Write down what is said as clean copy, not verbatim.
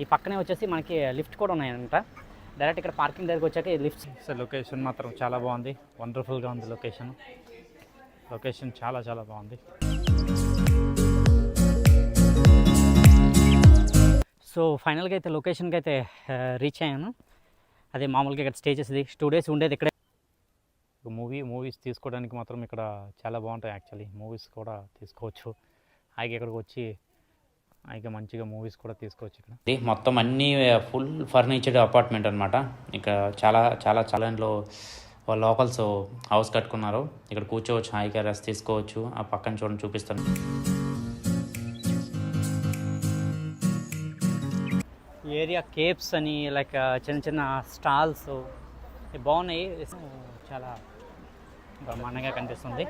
ఈ పక్కనే వచ్చేసి మనకి లిఫ్ట్ కూడా ఉన్నాయంట. డైరెక్ట్ ఇక్కడ పార్కింగ్ దగ్గరికి వచ్చాక లిఫ్ట్. లొకేషన్ మాత్రం చాలా బాగుంది, వండర్ఫుల్గా ఉంది లొకేషన్ చాలా చాలా బాగుంది. సో ఫైనల్గా అయితే లొకేషన్కి అయితే రీచ్ అయ్యాను. అదే మామూలుగా ఇక్కడ స్టే చేసేది 2 days ఉండేది ఇక్కడే. మూవీస్ తీసుకోవడానికి మాత్రం ఇక్కడ చాలా బాగుంటాయి. యాక్చువల్లీ మూవీస్ కూడా తీసుకోవచ్చు. హాయిగా ఇక్కడికి వచ్చి హాయిగా మంచిగా మూవీస్ కూడా తీసుకోవచ్చు. ఇక్కడ మొత్తం అన్నీ ఫుల్ ఫర్నిచర్డ్ అపార్ట్మెంట్ అనమాట. ఇక్కడ చాలా చాలా చాలాలో లోకల్స్ హౌస్ కట్టుకున్నారు. ఇక్కడ కూర్చోవచ్చు, హాయిగా రెస్ట్ తీసుకోవచ్చు. ఆ పక్కన చూడండి, చూపిస్తాను. ఏరియా కేప్స్ అని లైక్ చిన్న చిన్న స్టాల్స్ బాగున్నాయి. చాలా బ్రహ్మాండంగా కనిపిస్తుంది.